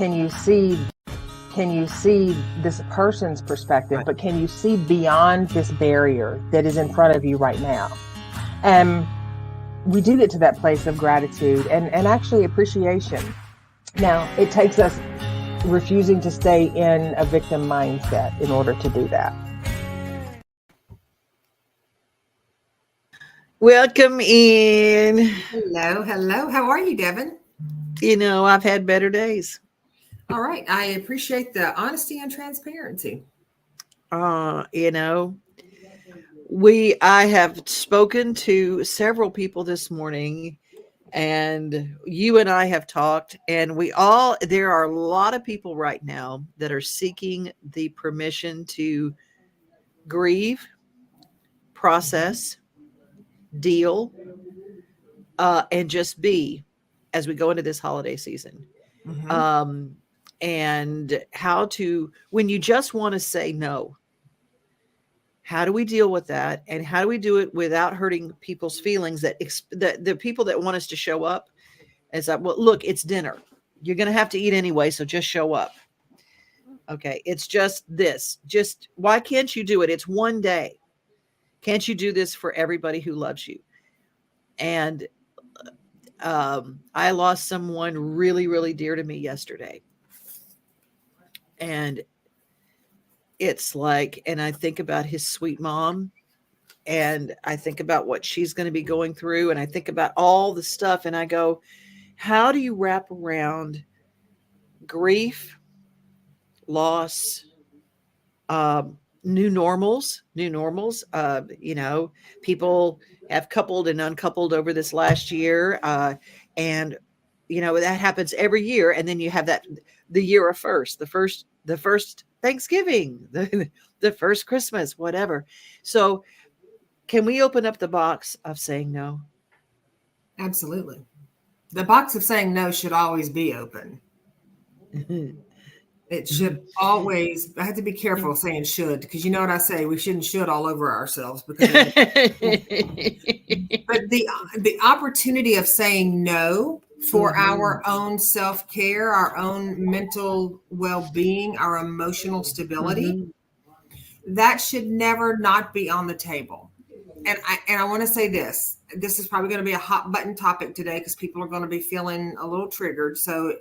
can you see this person's perspective, Right. but can you see beyond this barrier that is in front of you right now? And we do get to that place of gratitude and actually appreciation. Now, it takes us refusing to stay in a victim mindset in order to do that. Welcome in. Hello. How are you, Devin? I've had better days. All right. I appreciate the honesty and transparency. I have spoken to several people this morning, and you and I have talked, and there are a lot of people right now that are seeking the permission to grieve, process, deal, and just be as we go into this holiday season. Mm-hmm. And when you just want to say no, how do we deal with that? And how do we do it without hurting people's feelings that the people that want us to show up? It's like, well, look, it's dinner. You're going to have to eat anyway, so just show up. Okay, it's just this. Just why can't you do it? It's one day. Can't you do this for everybody who loves you? And I lost someone really, really dear to me yesterday. And it's like, and I think about his sweet mom, and I think about what she's going to be going through, and I think about all the stuff, and I go, how do you wrap around grief, loss, new normals? People have coupled and uncoupled over this last year, and that happens every year. And then you have the year of the first Thanksgiving, the first Christmas, whatever. So can we open up the box of saying no? Absolutely. The box of saying no should always be open. It should always, I have to be careful saying should, because you know what I say, we shouldn't should all over ourselves. But the opportunity of saying no for our own self-care, our own mental well-being, our emotional stability, that should never not be on the table. And I want to say this is probably going to be a hot button topic today because people are going to be feeling a little triggered. So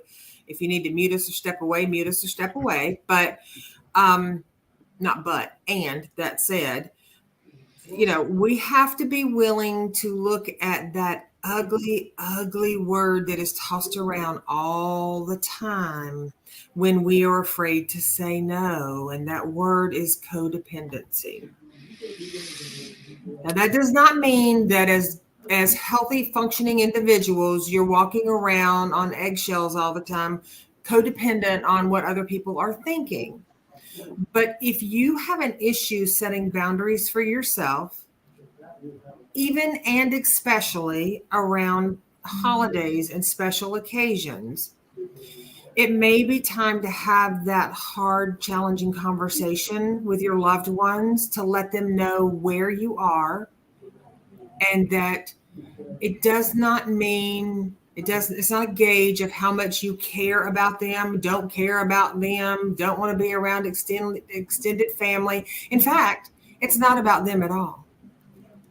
if you need to mute us or step away, mute us or step away. But and that said, we have to be willing to look at that ugly, ugly word that is tossed around all the time when we are afraid to say no. And that word is codependency. Now, that does not mean that as healthy, functioning individuals, you're walking around on eggshells all the time, codependent on what other people are thinking. But if you have an issue setting boundaries for yourself, even and especially around holidays and special occasions, it may be time to have that hard, challenging conversation with your loved ones to let them know where you are, and that it does not mean it's not a gauge of how much you care about them, don't care about them, don't want to be around extended family. In fact, it's not about them at all.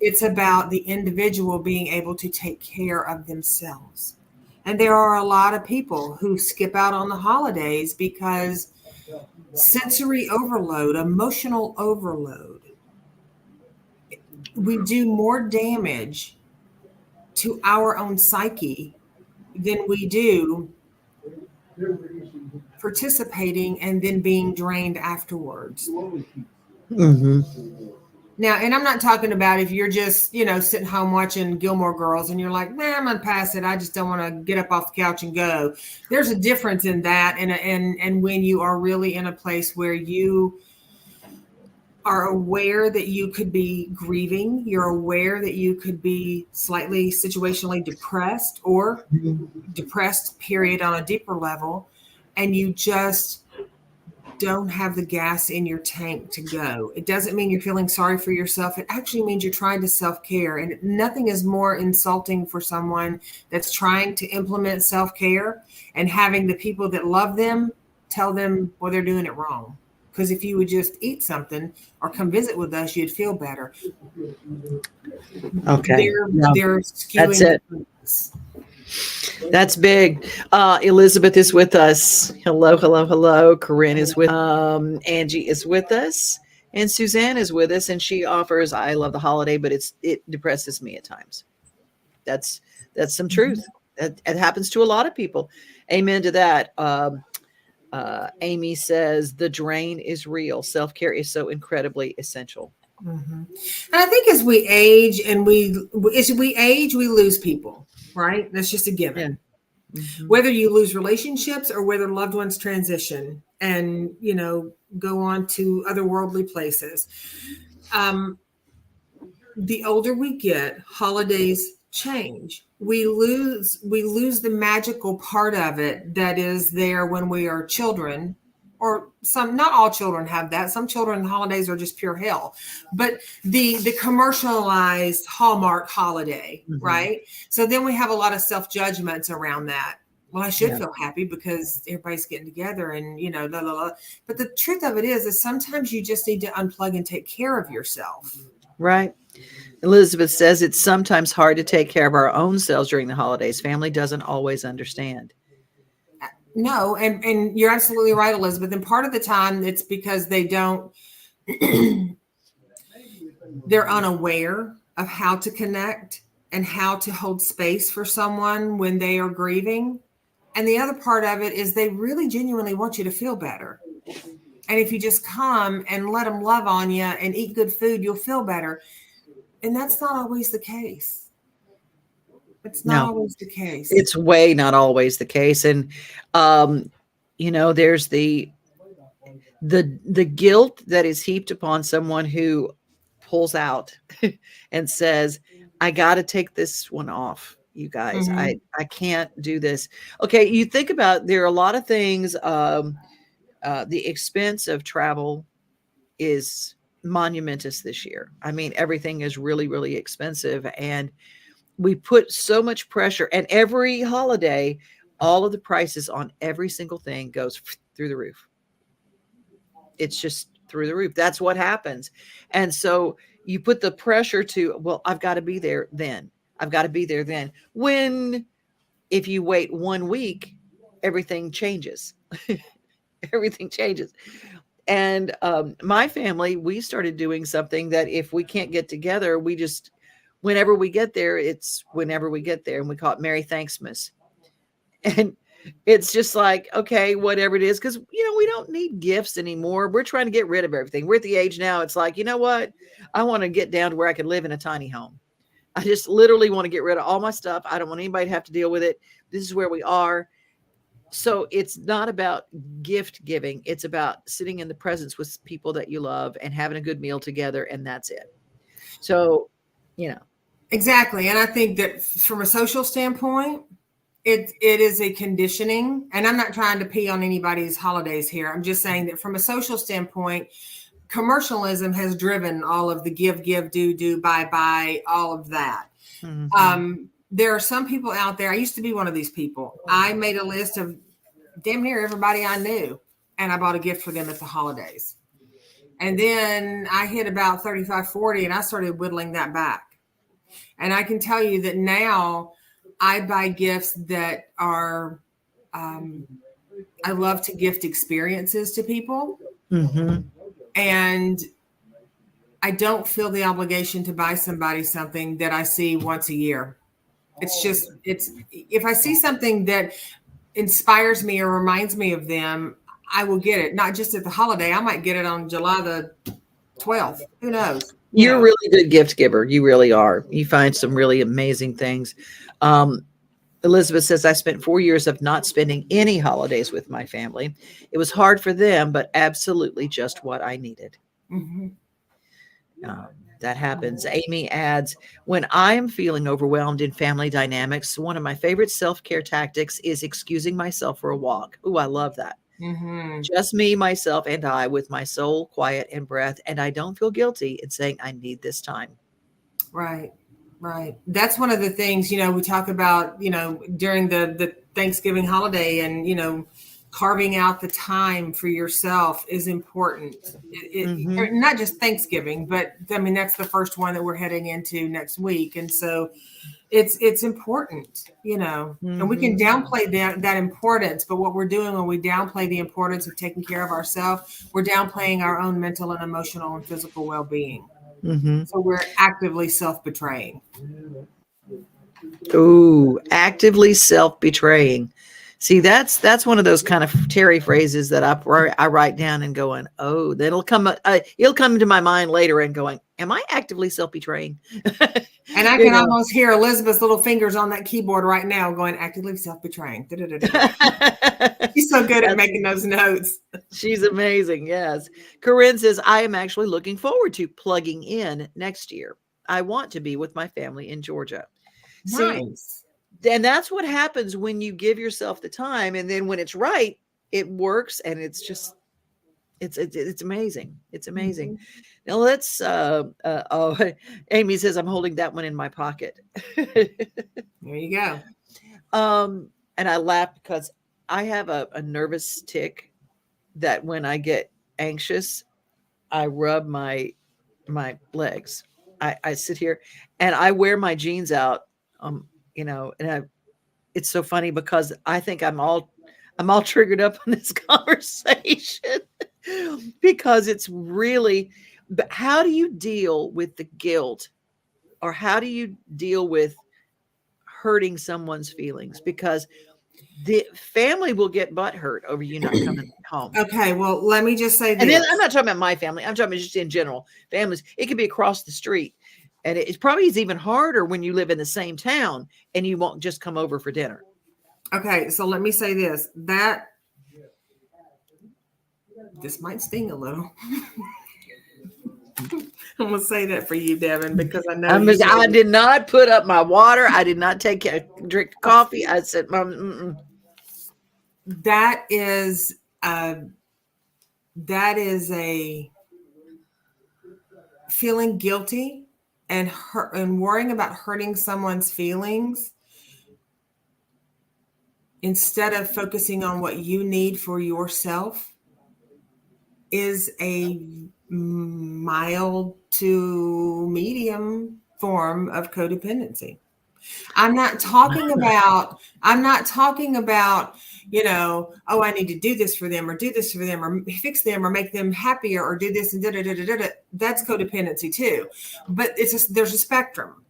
It's about the individual being able to take care of themselves. And there are a lot of people who skip out on the holidays because sensory overload, emotional overload, we do more damage to our own psyche than we do participating and then being drained afterwards. Now, and I'm not talking about if you're just, sitting home watching Gilmore Girls and you're like, man, I'm gonna pass it. I just don't want to get up off the couch and go. There's a difference in that. And when you are really in a place where you are aware that you could be grieving, you're aware that you could be slightly situationally depressed or depressed, period, on a deeper level, and you just don't have the gas in your tank to go. It doesn't mean you're feeling sorry for yourself. It actually means you're trying to self-care. And nothing is more insulting for someone that's trying to implement self-care and having the people that love them tell them, well, they're doing it wrong. Because if you would just eat something or come visit with us, you'd feel better. Okay. They're skewing. That's it. That's big. Elizabeth is with us. Hello, hello, hello. Corinne is with Angie is with us. And Suzanne is with us. And she offers, I love the holiday, but it depresses me at times. That's some truth. It happens to a lot of people. Amen to that. Amy says the drain is real. Self-care is so incredibly essential. Mm-hmm. And I think as we age we lose people, right? That's just a given. Yeah. Mm-hmm. Whether you lose relationships or whether loved ones transition and, go on to other worldly places. The older we get, holidays change. We lose the magical part of it that is there when we are children. Or not all children have that. Some children, holidays are just pure hell. But the commercialized Hallmark holiday, mm-hmm. right? So then we have a lot of self-judgments around that. Well, I should feel happy because everybody's getting together and, blah, blah, blah. But the truth of it is sometimes you just need to unplug and take care of yourself. Right. Elizabeth says it's sometimes hard to take care of our own selves during the holidays. Family doesn't always understand. No, and you're absolutely right, Elizabeth. And part of the time it's because they don't, they're unaware of how to connect and how to hold space for someone when they are grieving. And the other part of it is they really genuinely want you to feel better. And if you just come and let them love on you and eat good food, you'll feel better. And that's not always the case. It's not always the case. It's way not always the case. And, there's the guilt that is heaped upon someone who pulls out and says, I got to take this one off, you guys. Mm-hmm. I can't do this. Okay. You think about, there are a lot of things. The expense of travel is monumentous this year. I mean, everything is really, really expensive. And we put so much pressure, and every holiday, all of the prices on every single thing goes through the roof. It's just through the roof. That's what happens. And so you put the pressure to, well, I've got to be there then. I've got to be there then. When, if you wait 1 week, everything changes. Everything changes. And my family, we started doing something that if we can't get together, we just, whenever we get there, it's whenever we get there. And we call it Merry Thanksmas. And it's just like, okay, whatever it is. Because, we don't need gifts anymore. We're trying to get rid of everything. We're at the age now. It's like, you know what? I want to get down to where I can live in a tiny home. I just literally want to get rid of all my stuff. I don't want anybody to have to deal with it. This is where we are. So it's not about gift giving. It's about sitting in the presence with people that you love and having a good meal together. And that's it. So, Exactly. And I think that from a social standpoint, it is a conditioning. And I'm not trying to pee on anybody's holidays here. I'm just saying that from a social standpoint, commercialism has driven all of the give, do, buy, all of that. Mm-hmm. There are some people out there. I used to be one of these people. I made a list of damn near everybody I knew, and I bought a gift for them at the holidays. And then I hit about 35, 40, and I started whittling that back. And I can tell you that now I buy gifts that are, I love to gift experiences to people. Mm-hmm. And I don't feel the obligation to buy somebody something that I see once a year. It's if I see something that inspires me or reminds me of them, I will get it. Not just at the holiday. I might get it on July the 12th. Who knows? You're a really good gift giver. You really are. You find some really amazing things. Elizabeth says, I spent 4 years of not spending any holidays with my family. It was hard for them, but absolutely just what I needed. Mm-hmm. That happens. Amy adds, when I'm feeling overwhelmed in family dynamics, one of my favorite self-care tactics is excusing myself for a walk. Ooh, I love that. Mm-hmm. Just me, myself, and I, with my soul quiet and breath. And I don't feel guilty in saying I need this time. Right. Right. That's one of the things, we talk about, during the Thanksgiving holiday, and, carving out the time for yourself is important. Mhm. Not just Thanksgiving, but I mean, that's the first one that we're heading into next week. And so it's important, and we can downplay that importance. But what we're doing when we downplay the importance of taking care of ourselves, we're downplaying our own mental and emotional and physical well-being. Mhm. So we're actively self-betraying. Ooh, actively self-betraying. See, that's one of those kind of Terry phrases that I write down and going, oh, that'll come. It'll come to my mind later and going, am I actively self-betraying? And I can almost hear Elizabeth's little fingers on that keyboard right now going, actively self-betraying. She's so good at making those notes. She's amazing. Yes. Corinne says, I am actually looking forward to plugging in next year. I want to be with my family in Georgia. Nice. See, and that's what happens when you give yourself the time. And then when it's right, it works. And it's just, it's amazing. It's amazing. Mm-hmm. Now let's, Amy says, I'm holding that one in my pocket. There you go. And I laugh because I have a nervous tick that when I get anxious, I rub my legs. I sit here and I wear my jeans out, and it's so funny because I think I'm all triggered up on this conversation because it's really, but how do you deal with the guilt, or how do you deal with hurting someone's feelings? Because the family will get butthurt over you not coming home. Okay, well, let me just say this. And then I'm not talking about my family. I'm talking about just in general. Families, it could be across the street. And it probably is even harder when you live in the same town and you won't just come over for dinner. Okay, so let me say this. This might sting a little. I'm going to say that for you, Devin, because I know I did not put up my water. I did not drink coffee. I said, Mom, that is a feeling guilty and worrying about hurting someone's feelings instead of focusing on what you need for yourself is a mild to medium form of codependency. I'm not talking about, oh, I need to do this for them or do this for them or fix them or make them happier or do this and da. That's codependency too. But there's a spectrum.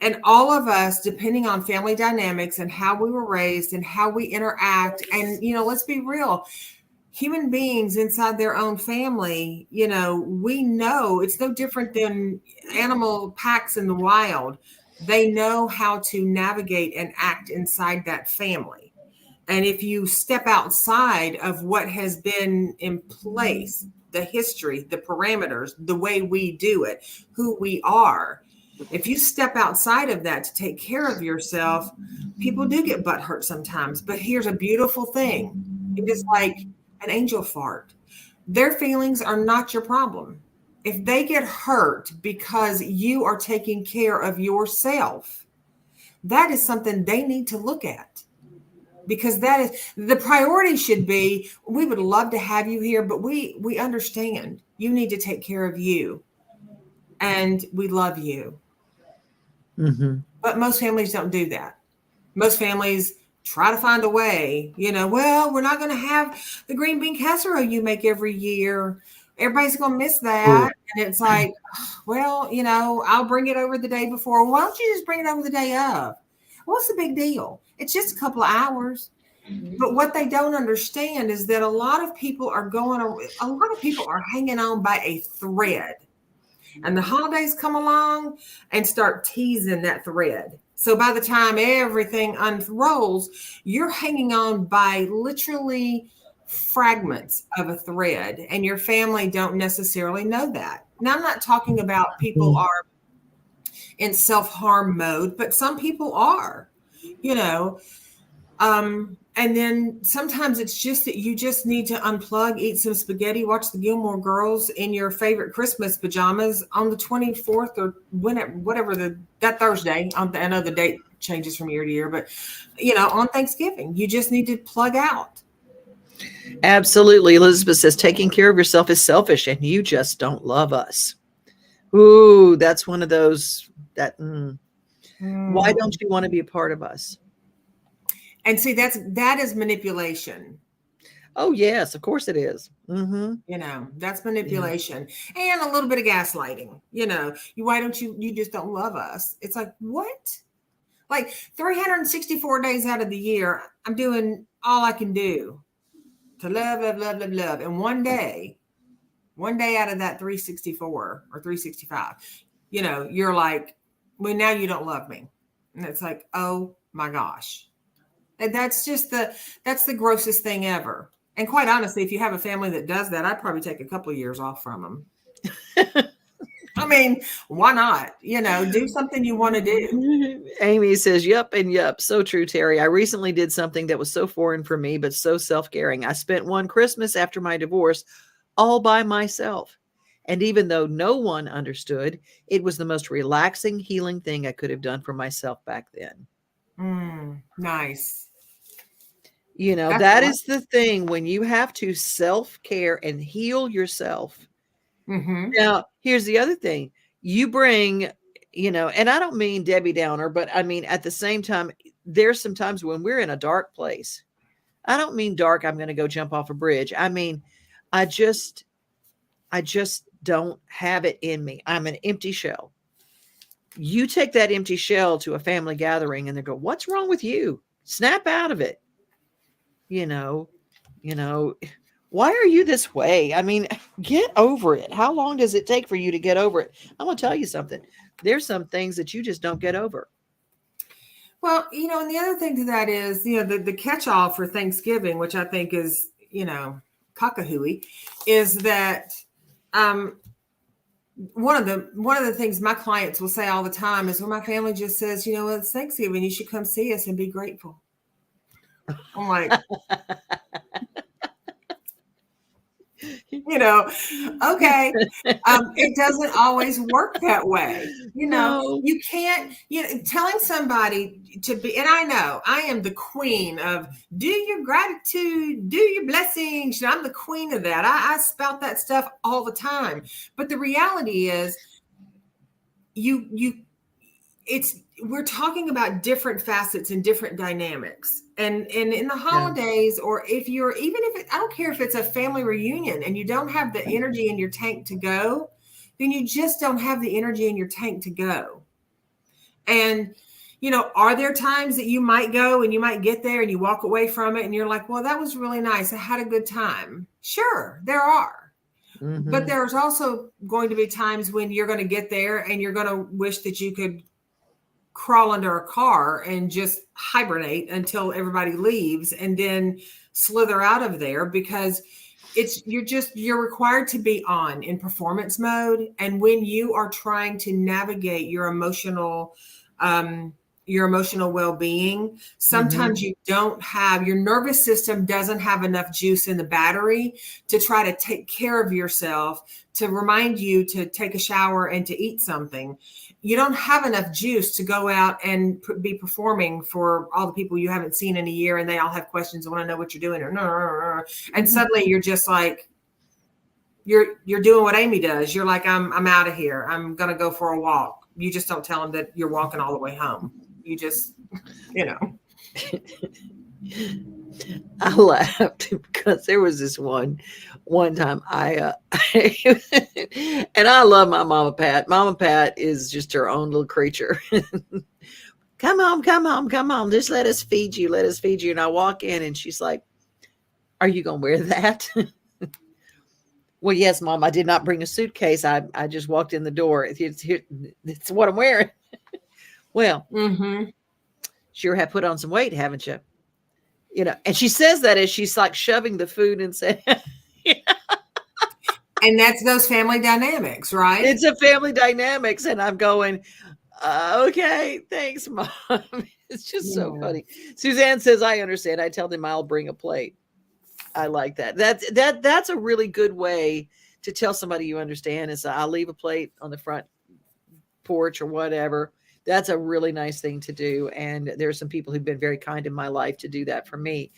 And all of us, depending on family dynamics and how we were raised and how we interact, and, let's be real, human beings inside their own family, we know it's no different than animal packs in the wild. They know how to navigate and act inside that family. And if you step outside of what has been in place, the history, the parameters, the way we do it, who we are, if you step outside of that to take care of yourself, people do get butthurt sometimes. But here's a beautiful thing. It is like an angel fart. Their feelings are not your problem. If they get hurt because you are taking care of yourself, that is something they need to look at, because that is the priority. Should be, we would love to have you here, but we understand you need to take care of you and we love you. Mm-hmm. But most families don't do that. Most families try to find a way, well, we're not going to have the green bean casserole you make every year. Everybody's going to miss that. And it's like, well, I'll bring it over the day before. Why don't you just bring it over the day of? What's the big deal? It's just a couple of hours. But what they don't understand is that a lot of people are hanging on by a thread. And the holidays come along and start teasing that thread. So by the time everything unrolls, you're hanging on by literally fragments of a thread, and your family don't necessarily know that. Now, I'm not talking about people are in self-harm mode, but some people are, And then sometimes it's just that you just need to unplug, eat some spaghetti, watch the Gilmore Girls in your favorite Christmas pajamas on the 24th or whatever that Thursday. I know the date changes from year to year, but on Thanksgiving, you just need to plug out. Absolutely. Elizabeth says taking care of yourself is selfish and you just don't love us. Ooh, that's one of those that, why don't you want to be a part of us? And see, that is manipulation. Oh, yes, of course it is. That's manipulation and a little bit of gaslighting. Why don't you just don't love us? It's like, what? Like 364 days out of the year, I'm doing all I can do to love, love, love, love, love. And one day out of that 364 or 365, you're like, well, now you don't love me. And it's like, oh my gosh. And that's the grossest thing ever. And quite honestly, if you have a family that does that, I'd probably take a couple of years off from them. I mean, why not? Do something you want to do. Amy says, yep and yep. So true, Terry. I recently did something that was so foreign for me, but so self-caring. I spent one Christmas after my divorce all by myself. And even though no one understood, it was the most relaxing, healing thing I could have done for myself back then. Nice. That is the thing when you have to self-care and heal yourself. Now, here's the other thing. You bring, and I don't mean Debbie Downer, but I mean, at the same time, there's some times when we're in a dark place. I don't mean dark, I'm going to go jump off a bridge. I mean, I just don't have it in me. I'm an empty shell. You take that empty shell to a family gathering and they go, what's wrong with you? Snap out of it. Why are you this way? I mean, get over it. How long does it take for you to get over it? I'm going to tell you something. There's some things that you just don't get over. Well, and the other thing to that is, the catch-all for Thanksgiving, which I think is, cockahooey, is that one of the things my clients will say all the time is when my family just says, it's Thanksgiving, you should come see us and be grateful. I'm like, okay. It doesn't always work that way. No. You can't, telling somebody to be, and I know I am the queen of do your gratitude, do your blessings. I'm the queen of that. I spout that stuff all the time. But the reality is we're talking about different facets and different dynamics. And in the holidays, or I don't care if it's a family reunion and you don't have the energy in your tank to go, then you just don't have the energy in your tank to go. And, are there times that you might go and you might get there and you walk away from it and you're like, well, that was really nice. I had a good time. Sure, there are. But there's also going to be times when you're going to get there and you're going to wish that you could crawl under a car and just hibernate until everybody leaves and then slither out of there, because you're required to be in performance mode. And when you are trying to navigate your emotional well-being, sometimes you don't have, your nervous system doesn't have enough juice in the battery to try to take care of yourself, to remind you to take a shower and to eat something. You don't have enough juice to go out and be performing for all the people you haven't seen in a year, and they all have questions and want to know what you're doing, and suddenly you're just like, you're doing what Amy does. You're like, I'm out of here. I'm going to go for a walk. You just don't tell them that you're walking all the way home. You just, I laughed because there was this one time I and I love my Mama Pat. Mama Pat is just her own little creature. Come on. Just let us feed you. And I walk in and she's like, are you going to wear that? Well, yes, Mom, I did not bring a suitcase. I just walked in the door. It's what I'm wearing. Well, sure have put on some weight, haven't you? And she says that as she's like shoving the food and saying, and that's those family dynamics, right? It's a family dynamics. And I'm going, Okay, thanks, Mom. It's just so funny. Suzanne says, I understand. I tell them I'll bring a plate. I like that. That's a really good way to tell somebody you understand is I'll leave a plate on the front porch or whatever. That's a really nice thing to do. And there's some people who've been very kind in my life to do that for me.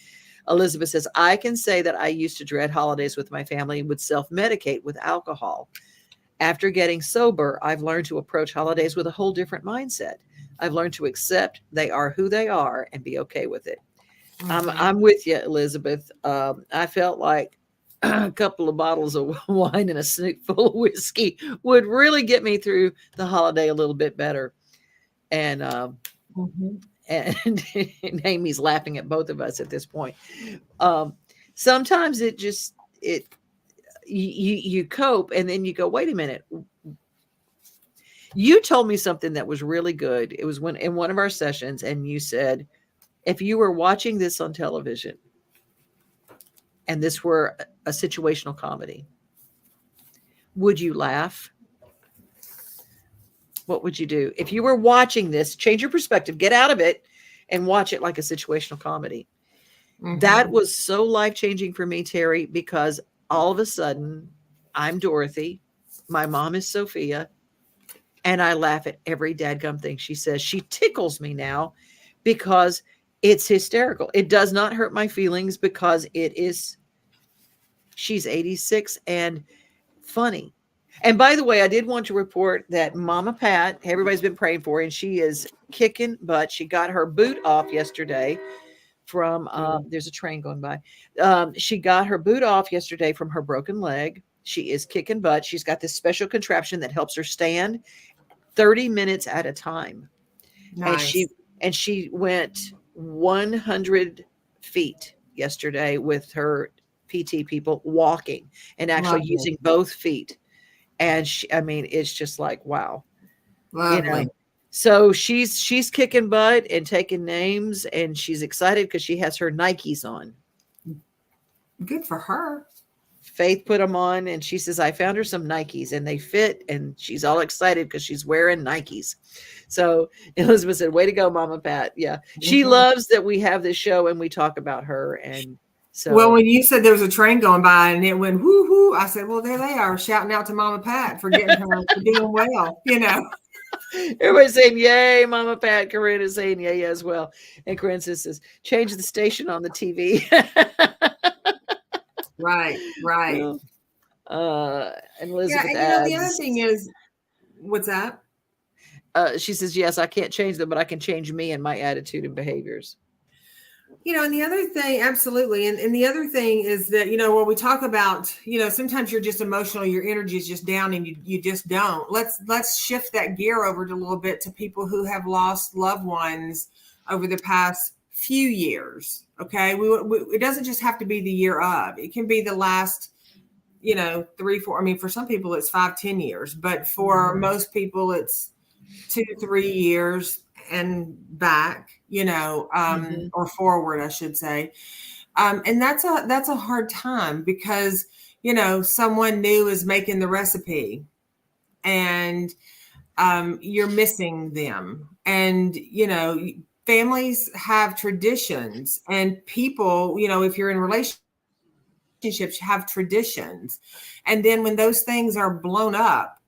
Elizabeth says, I can say that I used to dread holidays with my family and would self-medicate with alcohol. After getting sober, I've learned to approach holidays with a whole different mindset. I've learned to accept they are who they are and be okay with it. I'm with you, Elizabeth. I felt like a couple of bottles of wine and a snoot full of whiskey would really get me through the holiday a little bit better. And and Amy's laughing at both of us at this point. Sometimes you cope, and then you go, wait a minute. You told me something that was really good. It was in one of our sessions, and you said, if you were watching this on television and this were a situational comedy, would you laugh? What would you do? If you were watching this, change your perspective, get out of it and watch it like a situational comedy. That was so life-changing for me, Terry, because all of a sudden I'm Dorothy. My mom is Sophia. And I laugh at every dadgum thing she says. She tickles me now because it's hysterical. It does not hurt my feelings because she's 86 and funny. And by the way, I did want to report that Mama Pat, everybody's been praying for her, and she is kicking butt. She got her boot off yesterday from, there's a train going by. She got her boot off yesterday from her broken leg. She is kicking butt. She's got this special contraption that helps her stand 30 minutes at a time. Nice. And she went 100 feet yesterday with her PT people walking and actually using both feet. And it's just like, wow. Lovely. So she's kicking butt and taking names, and she's excited because she has her Nikes on. Good for her. Faith put them on, and she says, I found her some Nikes and they fit, and she's all excited because she's wearing Nikes. So Elizabeth said, way to go, Mama Pat. Yeah. She loves that we have this show and we talk about her. And so, well, when you said there was a train going by and it went whoo hoo, I said, well, there they are shouting out to Mama Pat for getting her for doing well, Everybody's saying, yay, Mama Pat. Corinne is saying, yay, as well. And Corinne says, change the station on the TV. Right. And Elizabeth adds, the other thing is, what's that? She says, yes, I can't change them, but I can change me and my attitude and behaviors. And the other thing, absolutely. And the other thing is that, when we talk about, sometimes you're just emotional, your energy is just down and you just don't. Let's shift that gear over a little bit to people who have lost loved ones over the past few years. Okay. It doesn't just have to be the year of, it can be the last, 3, 4, for some people it's 5, 10 years, but for most people it's 2 to 3 years and back, or forward, I should say. And that's a hard time because, someone new is making the recipe and you're missing them. And, families have traditions, and people, if you're in relationships, have traditions. And then when those things are blown up,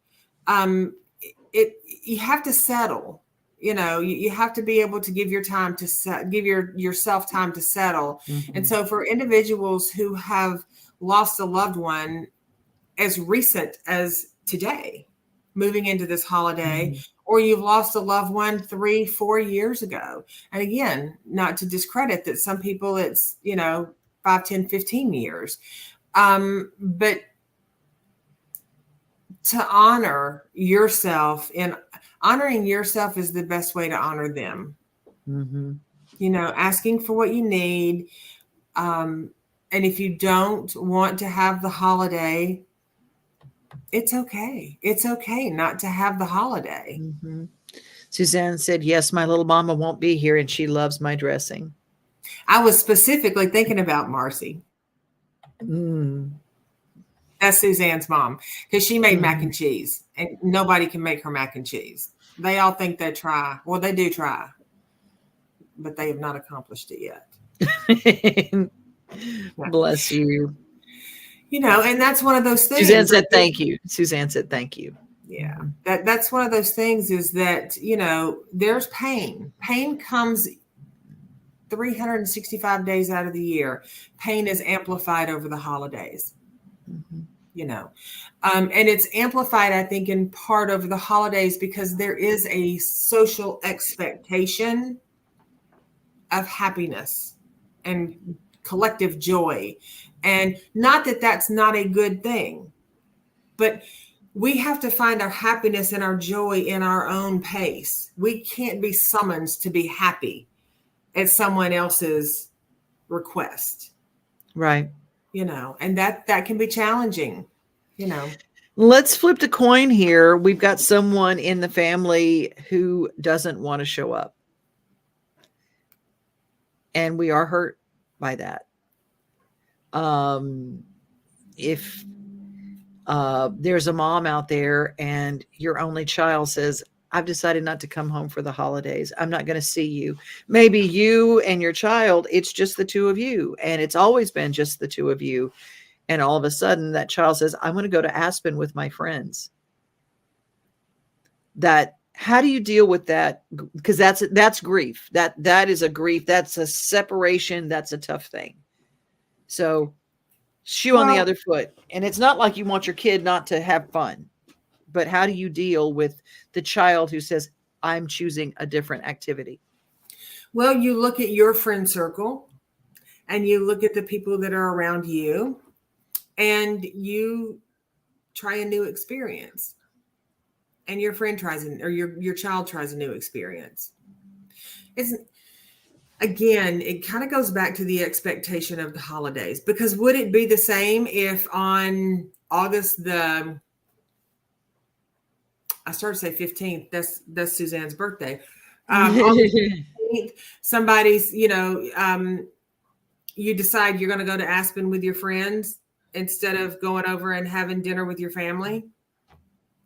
you have to settle. You have to be able to give yourself time to settle. And so for individuals who have lost a loved one as recent as today, moving into this holiday, or you've lost a loved one 3, 4 years ago. And again, not to discredit that some people it's, 5, 10, 15 years. But to honor yourself, and honoring yourself is the best way to honor them. Asking for what you need. And if you don't want to have the holiday, it's okay. It's okay not to have the holiday. Suzanne said, yes, my little mama won't be here and she loves my dressing. I was specifically thinking about Marcy. That's Suzanne's mom, because she made mac and cheese, and nobody can make her mac and cheese. They all think they try. Well, they do try, but they have not accomplished it yet. Bless you. And that's one of those things. Suzanne said thank you. Suzanne said thank you. Yeah. That's one of those things is that, there's pain. Pain comes 365 days out of the year. Pain is amplified over the holidays. And it's amplified, I think, in part over the holidays because there is a social expectation of happiness and collective joy. And not that that's not a good thing, but we have to find our happiness and our joy in our own pace. We can't be summoned to be happy at someone else's request. Right. And that can be challenging, Let's flip the coin here. We've got someone in the family who doesn't want to show up. And we are hurt by that. If there's a mom out there and your only child says, I've decided not to come home for the holidays. I'm not going to see you. Maybe you and your child, it's just the two of you. And it's always been just the two of you. And all of a sudden that child says, I'm going to go to Aspen with my friends. How do you deal with that? Because that's grief. That is a grief. That's a separation. That's a tough thing. So shoe on the other foot. And it's not like you want your kid not to have fun. But how do you deal with the child who says, I'm choosing a different activity? Well, you look at your friend circle and you look at the people that are around you and you try a new experience. And your friend tries, or your child tries a new experience. Again, it kind of goes back to the expectation of the holidays, because would it be the same if on August I started to say 15th, that's Suzanne's birthday. August 15th, somebody's, you decide you're going to go to Aspen with your friends instead of going over and having dinner with your family.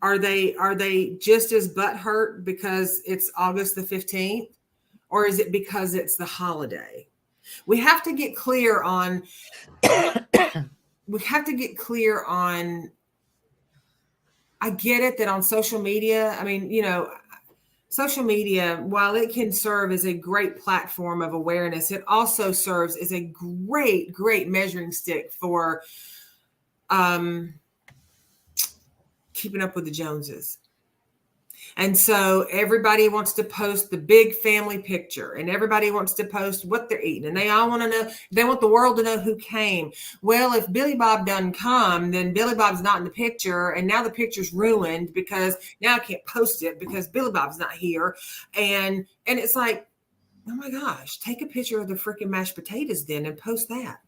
Are they just as butthurt because it's August the 15th? Or is it because it's the holiday? We have to get clear on, I get it that on social media, social media, while it can serve as a great platform of awareness, it also serves as a great, great measuring stick for keeping up with the Joneses. And so everybody wants to post the big family picture and everybody wants to post what they're eating. And they all want to know, they want the world to know who came. Well, if Billy Bob doesn't come, then Billy Bob's not in the picture. And now the picture's ruined because now I can't post it because Billy Bob's not here. And it's like, oh my gosh, take a picture of the freaking mashed potatoes then and post that.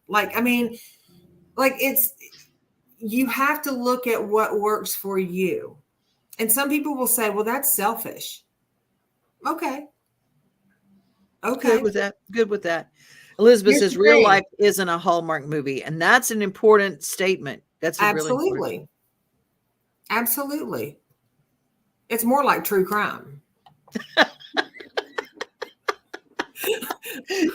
You have to look at what works for you. And some people will say, well, that's selfish. Okay. Good with that. Elizabeth says real life isn't a Hallmark movie. And that's an important statement. That's Absolutely. Absolutely. It's more like true crime.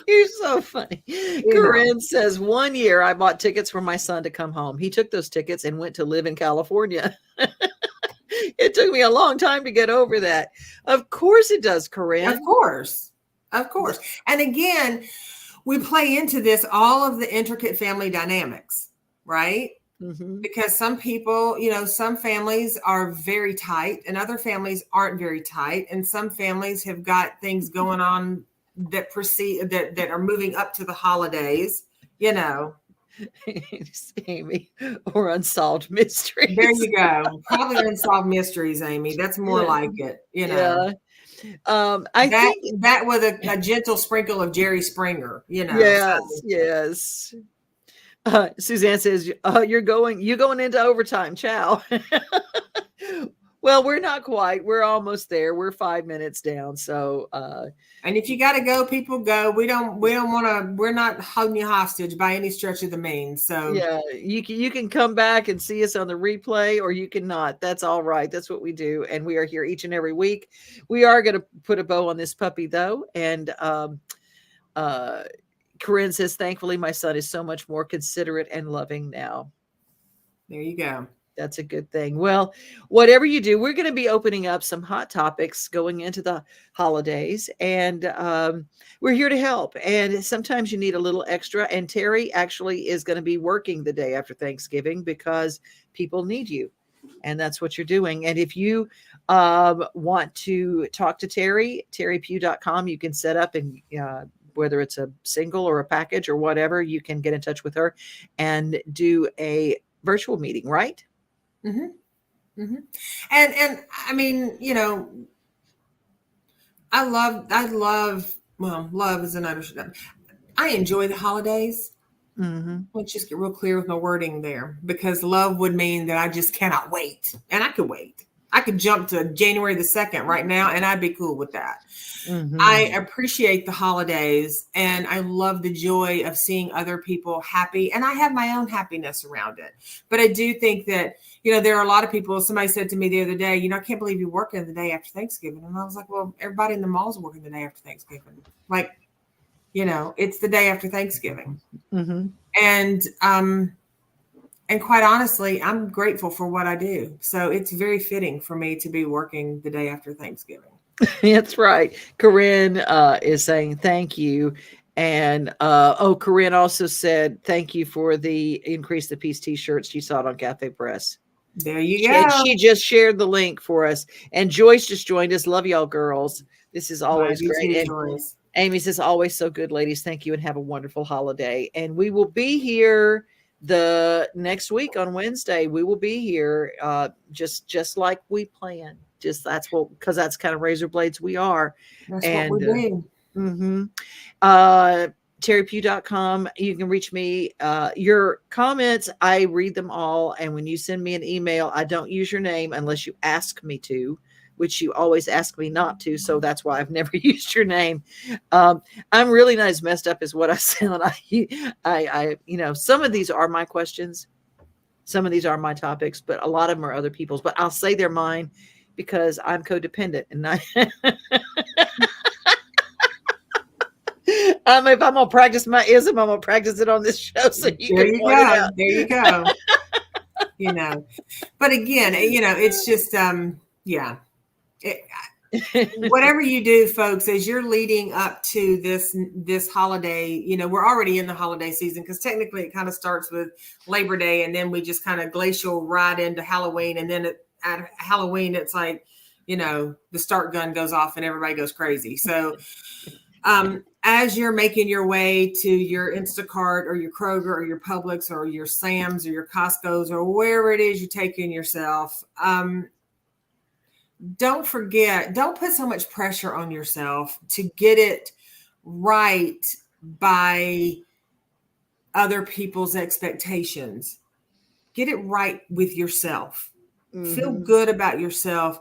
You're so funny. Corinne says 1 year I bought tickets for my son to come home. He took those tickets and went to live in California. It took me a long time to get over that. Of course it does, Corinne. Of course. And again, we play into this, all of the intricate family dynamics, right? Mm-hmm. Because some people, some families are very tight and other families aren't very tight. And some families have got things going on that that are moving up to the holidays, Amy, or unsolved mysteries. There you go. Probably unsolved mysteries, Amy. That's more like it, Yeah. I think that with a gentle sprinkle of Jerry Springer, Yes. Suzanne says, you're going into overtime. Ciao. Well, we're not quite. We're almost there. We're 5 minutes down. So, and if you got to go, people go. We don't want to, we're not holding you hostage by any stretch of the means. So yeah, you can come back and see us on the replay, or you can not. That's all right. That's what we do. And we are here each and every week. We are going to put a bow on this puppy though. And, Corinne says, thankfully, my son is so much more considerate and loving now. There you go. That's a good thing. Well, whatever you do, we're going to be opening up some hot topics going into the holidays, and we're here to help. And sometimes you need a little extra. And Terry actually is going to be working the day after Thanksgiving because people need you. And that's what you're doing. And if you want to talk to Terry, terrypugh.com, you can set up and whether it's a single or a package or whatever, you can get in touch with her and do a virtual meeting, right? Mm-hmm. Mm-hmm. And I mean, you know, love is an understatement. I enjoy the holidays. Mm-hmm. Let's just get real clear with my wording there, because love would mean that I just cannot wait. And I could wait. I could jump to January the 2nd right now, and I'd be cool with that. Mm-hmm. I appreciate the holidays, and I love the joy of seeing other people happy. And I have my own happiness around it. But I do think that, you know, there are a lot of people. Somebody said to me the other day, you know, I can't believe you're working the day after Thanksgiving. And I was like, well, everybody in the mall's working the day after Thanksgiving. Like, you know, it's the day after Thanksgiving. Mm-hmm. And quite honestly, I'm grateful for what I do. So it's very fitting for me to be working the day after Thanksgiving. That's right. Corinne is saying thank you. And Corinne also said thank you for the Increase the Peace t-shirts. She saw it on Cafe Press. There you go. She just shared the link for us. And Joyce just joined us. Love y'all, girls. This is always great. And Amy says, always so good, ladies. Thank you and have a wonderful holiday. And we will be here the next week on Wednesday. We will be here just like we planned. Because that's kind of razor blades we are. That's what we do. terrypugh.com. You can reach me. Your comments, I read them all. And when you send me an email, I don't use your name unless you ask me to, which you always ask me not to. So that's why I've never used your name. I'm really not as messed up as what I sound. I you know, some of these are my questions. Some of these are my topics, but a lot of them are other people's, but I'll say they're mine because I'm codependent and if I'm going to practice my ism, I'm going to practice it on this show. So there you go. There you go. You know, but again, you know, it's just, yeah. Whatever you do, folks, as you're leading up to this holiday, you know, we're already in the holiday season because technically it kind of starts with Labor Day and then we just kind of glacial ride into Halloween. And then at Halloween, it's like, you know, the start gun goes off and everybody goes crazy. So as you're making your way to your Instacart or your Kroger or your Publix or your Sam's or your Costco's or wherever it is you're taking yourself, don't forget, don't put so much pressure on yourself to get it right by other people's expectations. Get it right with yourself. Mm-hmm. Feel good about yourself.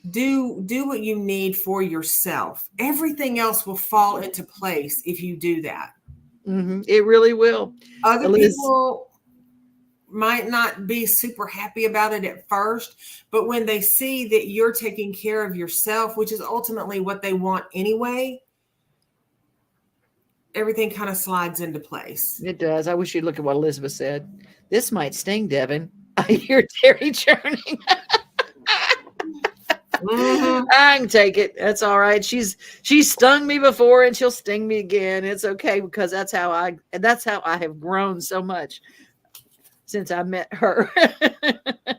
Do what you need for yourself. Everything else will fall into place if you do that. Mm-hmm. It really will. Other people might not be super happy about it at first, but when they see that you're taking care of yourself, which is ultimately what they want anyway, everything kind of slides into place. It does. I wish you'd look at what Elizabeth said. This might sting, Devin. I hear Terry churning. Mm-hmm. I can take it. That's all right. She's stung me before and she'll sting me again. It's okay because that's how I have grown so much since I met her.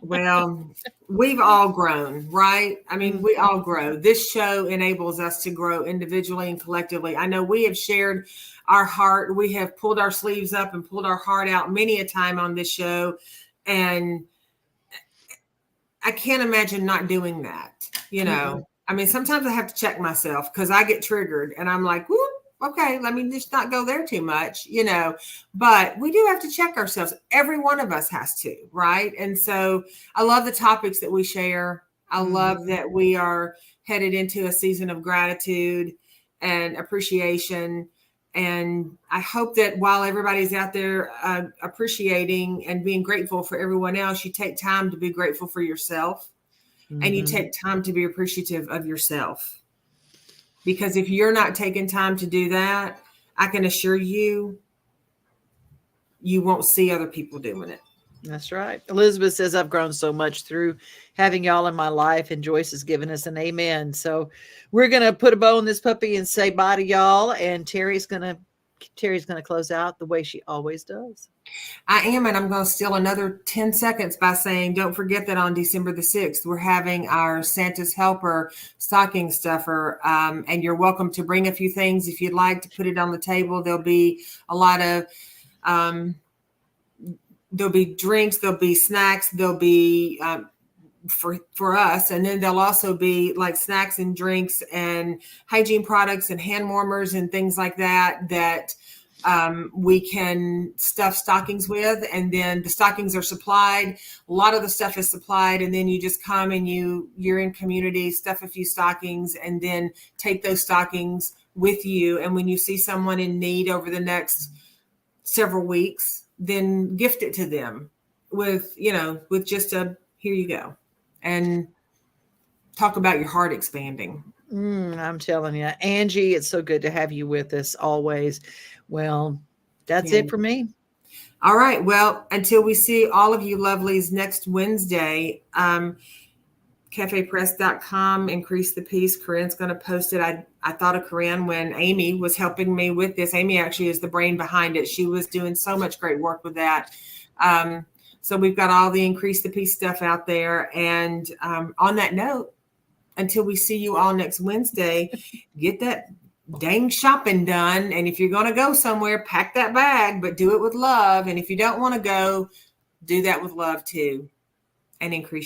Well, we've all grown, right? I mean, we all grow. This show enables us to grow individually and collectively. I know we have shared our heart. We have pulled our sleeves up and pulled our heart out many a time on this show. And I can't imagine not doing that. You know, I mean, sometimes I have to check myself because I get triggered and I'm like, whoop, okay, let me just not go there too much, you know, but we do have to check ourselves. Every one of us has to, right? And so I love the topics that we share. I love that we are headed into a season of gratitude and appreciation. And I hope that while everybody's out there appreciating and being grateful for everyone else, you take time to be grateful for yourself, and you take time to be appreciative of yourself. Because if you're not taking time to do that, I can assure you, you won't see other people doing it. That's right. Elizabeth says, I've grown so much through having y'all in my life, and Joyce has given us an amen. So we're going to put a bow on this puppy and say bye to y'all. And Terry's going to close out the way she always does. I am, and I'm going to steal another 10 seconds by saying, don't forget that on December the 6th, we're having our Santa's Helper stocking stuffer, and you're welcome to bring a few things if you'd like to put it on the table. There'll be a lot of there'll be drinks, there'll be snacks, there'll be for us, and then there'll also be like snacks and drinks and hygiene products and hand warmers and things like that we can stuff stockings with. And then the stockings are supplied. A lot of the stuff is supplied, and then you just come and you're in community, stuff a few stockings, and then take those stockings with you. And when you see someone in need over the next several weeks, then gift it to them with just a, here you go, and talk about your heart expanding. I'm telling you, Angie, it's so good to have you with us always. Well, that's it for me. All right. Well, until we see all of you lovelies next Wednesday, cafepress.com, increase the peace. Corinne's going to post it. I thought of Corinne when Amy was helping me with this. Amy actually is the brain behind it. She was doing so much great work with that. So we've got all the increase the peace stuff out there. And on that note, until we see you all next Wednesday, get that dang shopping done. And if you're going to go somewhere, pack that bag, but do it with love. And if you don't want to go, do that with love too, and increase